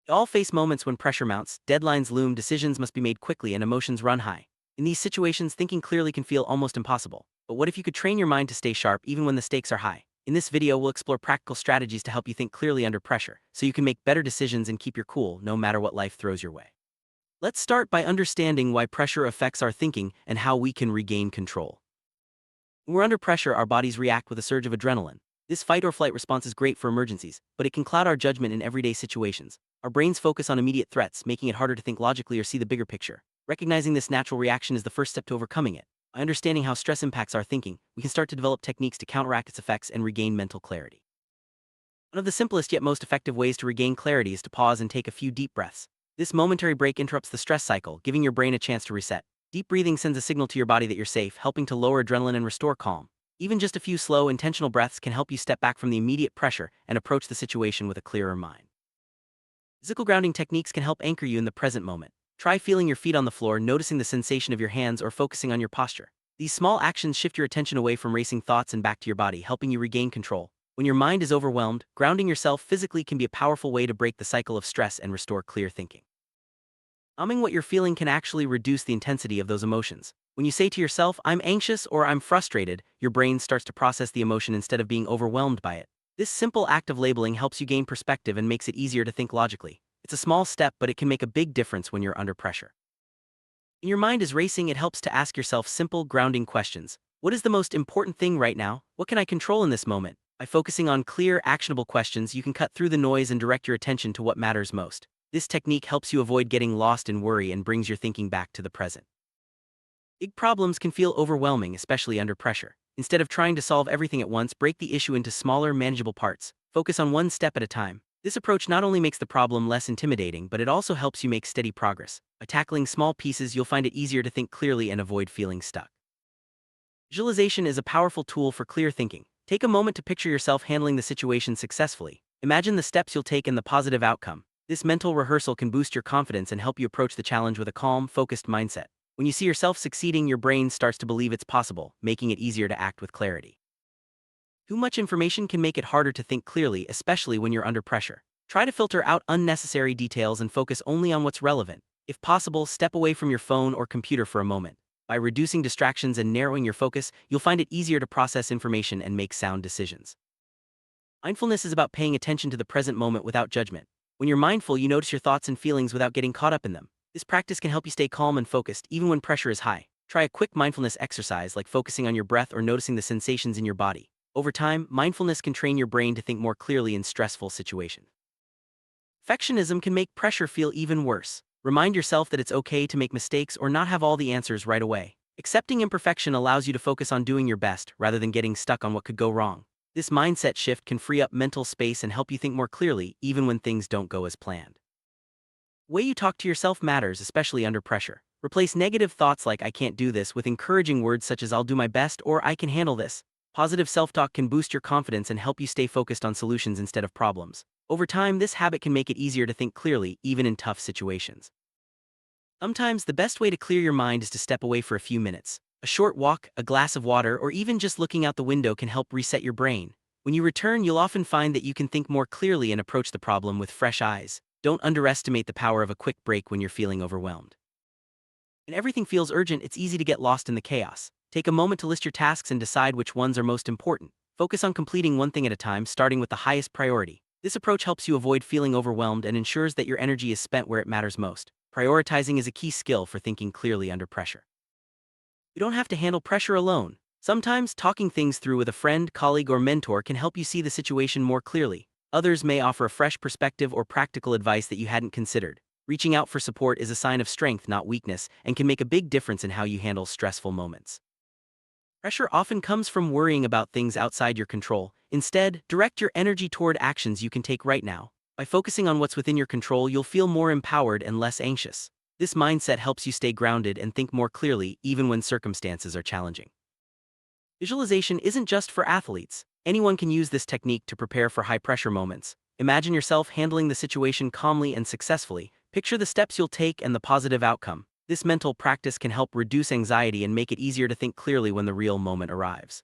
We all face moments when pressure mounts, deadlines loom, decisions must be made quickly, and emotions run high. In these situations, thinking clearly can feel almost impossible. But what if you could train your mind to stay sharp even when the stakes are high? In this video, we'll explore practical strategies to help you think clearly under pressure, so you can make better decisions and keep your cool no matter what life throws your way. Let's start by understanding why pressure affects our thinking and how we can regain control. When we're under pressure, our bodies react with a surge of adrenaline. This fight or flight response is great for emergencies, but it can cloud our judgment in everyday situations. Our brains focus on immediate threats, making it harder to think logically or see the bigger picture. Recognizing this natural reaction is the first step to overcoming it. By understanding how stress impacts our thinking, we can start to develop techniques to counteract its effects and regain mental clarity. One of the simplest yet most effective ways to regain clarity is to pause and take a few deep breaths. This momentary break interrupts the stress cycle, giving your brain a chance to reset. Deep breathing sends a signal to your body that you're safe, helping to lower adrenaline and restore calm. Even just a few slow, intentional breaths can help you step back from the immediate pressure and approach the situation with a clearer mind. Physical grounding techniques can help anchor you in the present moment. Try feeling your feet on the floor, noticing the sensation of your hands, or focusing on your posture. These small actions shift your attention away from racing thoughts and back to your body, helping you regain control. When your mind is overwhelmed, grounding yourself physically can be a powerful way to break the cycle of stress and restore clear thinking. Numbing what you're feeling can actually reduce the intensity of those emotions. When you say to yourself, "I'm anxious" or "I'm frustrated," your brain starts to process the emotion instead of being overwhelmed by it. This simple act of labeling helps you gain perspective and makes it easier to think logically. It's a small step, but it can make a big difference when you're under pressure. When your mind is racing, it helps to ask yourself simple, grounding questions. What is the most important thing right now? What can I control in this moment? By focusing on clear, actionable questions, you can cut through the noise and direct your attention to what matters most. This technique helps you avoid getting lost in worry and brings your thinking back to the present. Big problems can feel overwhelming, especially under pressure. Instead of trying to solve everything at once, break the issue into smaller, manageable parts. Focus on one step at a time. This approach not only makes the problem less intimidating, but it also helps you make steady progress. By tackling small pieces, you'll find it easier to think clearly and avoid feeling stuck. Visualization is a powerful tool for clear thinking. Take a moment to picture yourself handling the situation successfully. Imagine the steps you'll take and the positive outcome. This mental rehearsal can boost your confidence and help you approach the challenge with a calm, focused mindset. When you see yourself succeeding, your brain starts to believe it's possible, making it easier to act with clarity. Too much information can make it harder to think clearly, especially when you're under pressure. Try to filter out unnecessary details and focus only on what's relevant. If possible, step away from your phone or computer for a moment. By reducing distractions and narrowing your focus, you'll find it easier to process information and make sound decisions. Mindfulness is about paying attention to the present moment without judgment. When you're mindful, you notice your thoughts and feelings without getting caught up in them. This practice can help you stay calm and focused, even when pressure is high. Try a quick mindfulness exercise like focusing on your breath or noticing the sensations in your body. Over time, mindfulness can train your brain to think more clearly in stressful situations. Perfectionism can make pressure feel even worse. Remind yourself that it's okay to make mistakes or not have all the answers right away. Accepting imperfection allows you to focus on doing your best rather than getting stuck on what could go wrong. This mindset shift can free up mental space and help you think more clearly, even when things don't go as planned. The way you talk to yourself matters, especially under pressure. Replace negative thoughts like "I can't do this" with encouraging words such as "I'll do my best" or "I can handle this." Positive self-talk can boost your confidence and help you stay focused on solutions instead of problems. Over time, this habit can make it easier to think clearly, even in tough situations. Sometimes, the best way to clear your mind is to step away for a few minutes. A short walk, a glass of water, or even just looking out the window can help reset your brain. When you return, you'll often find that you can think more clearly and approach the problem with fresh eyes. Don't underestimate the power of a quick break when you're feeling overwhelmed. When everything feels urgent, it's easy to get lost in the chaos. Take a moment to list your tasks and decide which ones are most important. Focus on completing one thing at a time, starting with the highest priority. This approach helps you avoid feeling overwhelmed and ensures that your energy is spent where it matters most. Prioritizing is a key skill for thinking clearly under pressure. You don't have to handle pressure alone. Sometimes, talking things through with a friend, colleague, or mentor can help you see the situation more clearly. Others may offer a fresh perspective or practical advice that you hadn't considered. Reaching out for support is a sign of strength, not weakness, and can make a big difference in how you handle stressful moments. Pressure often comes from worrying about things outside your control. Instead, direct your energy toward actions you can take right now. By focusing on what's within your control, you'll feel more empowered and less anxious. This mindset helps you stay grounded and think more clearly, even when circumstances are challenging. Visualization isn't just for athletes. Anyone can use this technique to prepare for high-pressure moments. Imagine yourself handling the situation calmly and successfully. Picture the steps you'll take and the positive outcome. This mental practice can help reduce anxiety and make it easier to think clearly when the real moment arrives.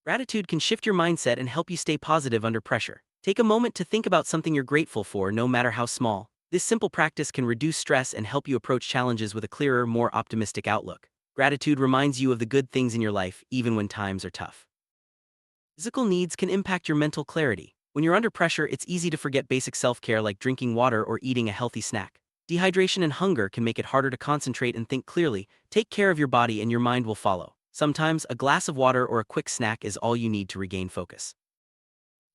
Gratitude can shift your mindset and help you stay positive under pressure. Take a moment to think about something you're grateful for, no matter how small. This simple practice can reduce stress and help you approach challenges with a clearer, more optimistic outlook. Gratitude reminds you of the good things in your life, even when times are tough. Physical needs can impact your mental clarity. When you're under pressure, it's easy to forget basic self-care like drinking water or eating a healthy snack. Dehydration and hunger can make it harder to concentrate and think clearly. Take care of your body and your mind will follow. Sometimes, a glass of water or a quick snack is all you need to regain focus.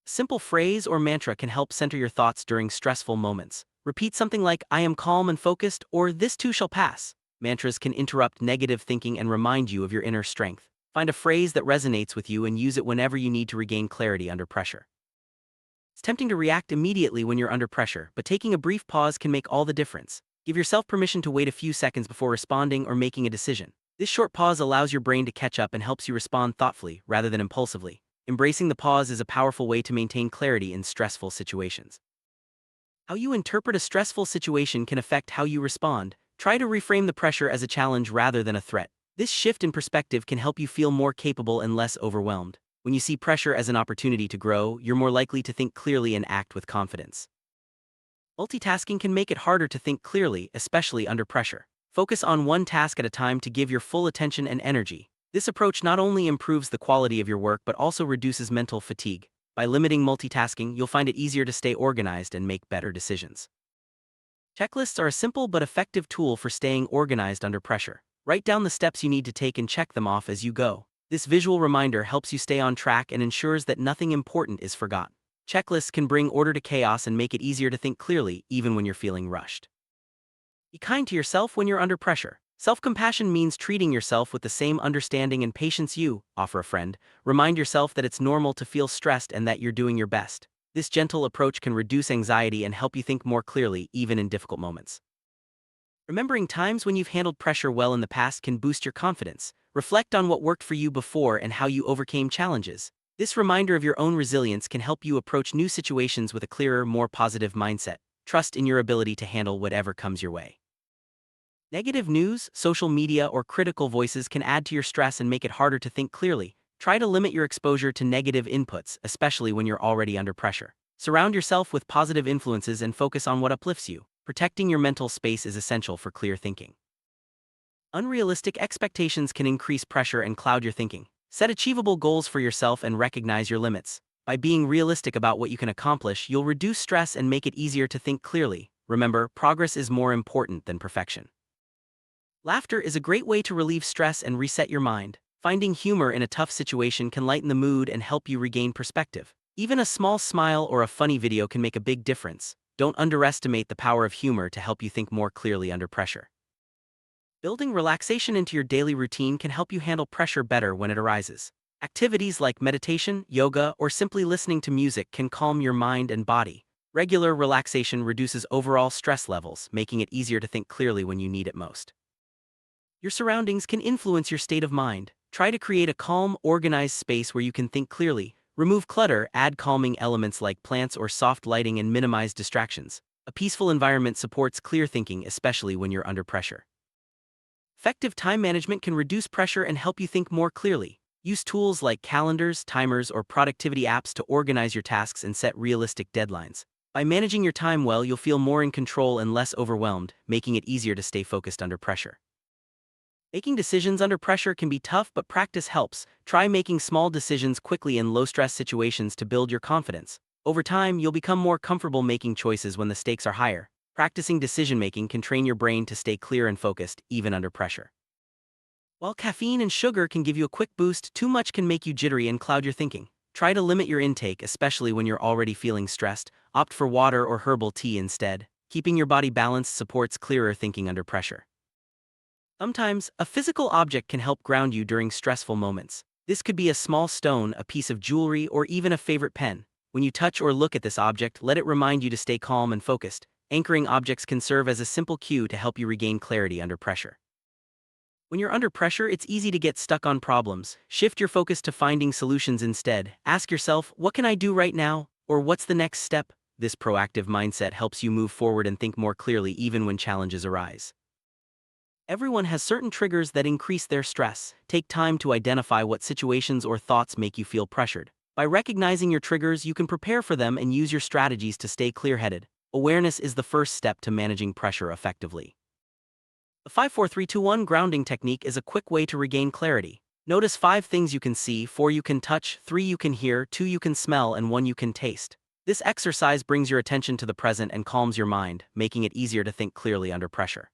A simple phrase or mantra can help center your thoughts during stressful moments. Repeat something like, "I am calm and focused," or "This too shall pass." Mantras can interrupt negative thinking and remind you of your inner strength. Find a phrase that resonates with you and use it whenever you need to regain clarity under pressure. It's tempting to react immediately when you're under pressure, but taking a brief pause can make all the difference. Give yourself permission to wait a few seconds before responding or making a decision. This short pause allows your brain to catch up and helps you respond thoughtfully rather than impulsively. Embracing the pause is a powerful way to maintain clarity in stressful situations. How you interpret a stressful situation can affect how you respond. Try to reframe the pressure as a challenge rather than a threat. This shift in perspective can help you feel more capable and less overwhelmed. When you see pressure as an opportunity to grow, you're more likely to think clearly and act with confidence. Multitasking can make it harder to think clearly, especially under pressure. Focus on one task at a time to give your full attention and energy. This approach not only improves the quality of your work but also reduces mental fatigue. By limiting multitasking, you'll find it easier to stay organized and make better decisions. Checklists are a simple but effective tool for staying organized under pressure. Write down the steps you need to take and check them off as you go. This visual reminder helps you stay on track and ensures that nothing important is forgotten. Checklists can bring order to chaos and make it easier to think clearly even when you're feeling rushed. Be kind to yourself when you're under pressure. Self-compassion means treating yourself with the same understanding and patience you offer a friend. Remind yourself that it's normal to feel stressed and that you're doing your best. This gentle approach can reduce anxiety and help you think more clearly even in difficult moments. Remembering times when you've handled pressure well in the past can boost your confidence. Reflect on what worked for you before and how you overcame challenges. This reminder of your own resilience can help you approach new situations with a clearer, more positive mindset. Trust in your ability to handle whatever comes your way. Negative news, social media, or critical voices can add to your stress and make it harder to think clearly. Try to limit your exposure to negative inputs, especially when you're already under pressure. Surround yourself with positive influences and focus on what uplifts you. Protecting your mental space is essential for clear thinking. Unrealistic expectations can increase pressure and cloud your thinking. Set achievable goals for yourself and recognize your limits. By being realistic about what you can accomplish, you'll reduce stress and make it easier to think clearly. Remember, progress is more important than perfection. Laughter is a great way to relieve stress and reset your mind. Finding humor in a tough situation can lighten the mood and help you regain perspective. Even a small smile or a funny video can make a big difference. Don't underestimate the power of humor to help you think more clearly under pressure. Building relaxation into your daily routine can help you handle pressure better when it arises. Activities like meditation, yoga, or simply listening to music can calm your mind and body. Regular relaxation reduces overall stress levels, making it easier to think clearly when you need it most. Your surroundings can influence your state of mind. Try to create a calm, organized space where you can think clearly. Remove clutter, add calming elements like plants or soft lighting, and minimize distractions. A peaceful environment supports clear thinking, especially when you're under pressure. Effective time management can reduce pressure and help you think more clearly. Use tools like calendars, timers, or productivity apps to organize your tasks and set realistic deadlines. By managing your time well, you'll feel more in control and less overwhelmed, making it easier to stay focused under pressure. Making decisions under pressure can be tough, but practice helps. Try making small decisions quickly in low-stress situations to build your confidence. Over time, you'll become more comfortable making choices when the stakes are higher. Practicing decision-making can train your brain to stay clear and focused, even under pressure. While caffeine and sugar can give you a quick boost, too much can make you jittery and cloud your thinking. Try to limit your intake, especially when you're already feeling stressed. Opt for water or herbal tea instead. Keeping your body balanced supports clearer thinking under pressure. Sometimes, a physical object can help ground you during stressful moments. This could be a small stone, a piece of jewelry, or even a favorite pen. When you touch or look at this object, let it remind you to stay calm and focused. Anchoring objects can serve as a simple cue to help you regain clarity under pressure. When you're under pressure, it's easy to get stuck on problems. Shift your focus to finding solutions instead. Ask yourself, what can I do right now? Or what's the next step? This proactive mindset helps you move forward and think more clearly even when challenges arise. Everyone has certain triggers that increase their stress. Take time to identify what situations or thoughts make you feel pressured. By recognizing your triggers, you can prepare for them and use your strategies to stay clear-headed. Awareness is the first step to managing pressure effectively. The 5-4-3-2-1 grounding technique is a quick way to regain clarity. Notice 5 things you can see, 4 you can touch, 3 you can hear, 2 you can smell, and 1 you can taste. This exercise brings your attention to the present and calms your mind, making it easier to think clearly under pressure.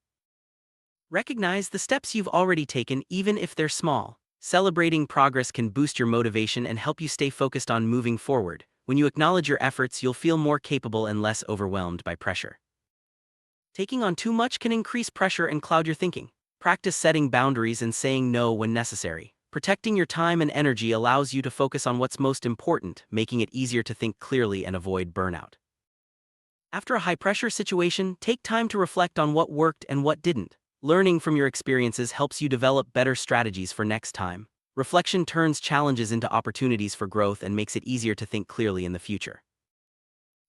Recognize the steps you've already taken, even if they're small. Celebrating progress can boost your motivation and help you stay focused on moving forward. When you acknowledge your efforts, you'll feel more capable and less overwhelmed by pressure. Taking on too much can increase pressure and cloud your thinking. Practice setting boundaries and saying no when necessary. Protecting your time and energy allows you to focus on what's most important, making it easier to think clearly and avoid burnout. After a high-pressure situation, take time to reflect on what worked and what didn't. Learning from your experiences helps you develop better strategies for next time. Reflection turns challenges into opportunities for growth and makes it easier to think clearly in the future.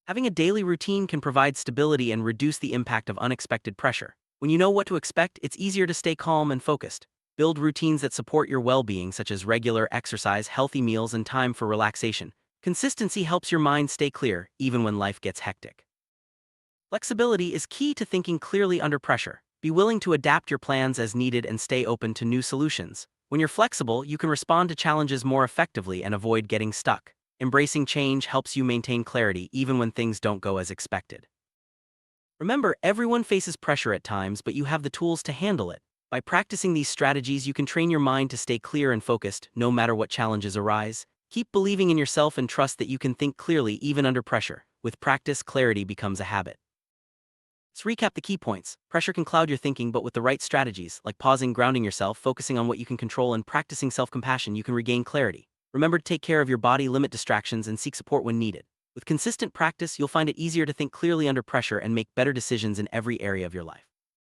Having a daily routine can provide stability and reduce the impact of unexpected pressure. When you know what to expect, it's easier to stay calm and focused. Build routines that support your well-being, such as regular exercise, healthy meals, and time for relaxation. Consistency helps your mind stay clear, even when life gets hectic. Flexibility is key to thinking clearly under pressure. Be willing to adapt your plans as needed and stay open to new solutions. When you're flexible, you can respond to challenges more effectively and avoid getting stuck. Embracing change helps you maintain clarity even when things don't go as expected. Remember, everyone faces pressure at times, but you have the tools to handle it. By practicing these strategies, you can train your mind to stay clear and focused, no matter what challenges arise. Keep believing in yourself and trust that you can think clearly even under pressure. With practice, clarity becomes a habit. Let's recap the key points. Pressure can cloud your thinking, but with the right strategies, like pausing, grounding yourself, focusing on what you can control, and practicing self-compassion, you can regain clarity. Remember to take care of your body, limit distractions, and seek support when needed. With consistent practice, you'll find it easier to think clearly under pressure and make better decisions in every area of your life.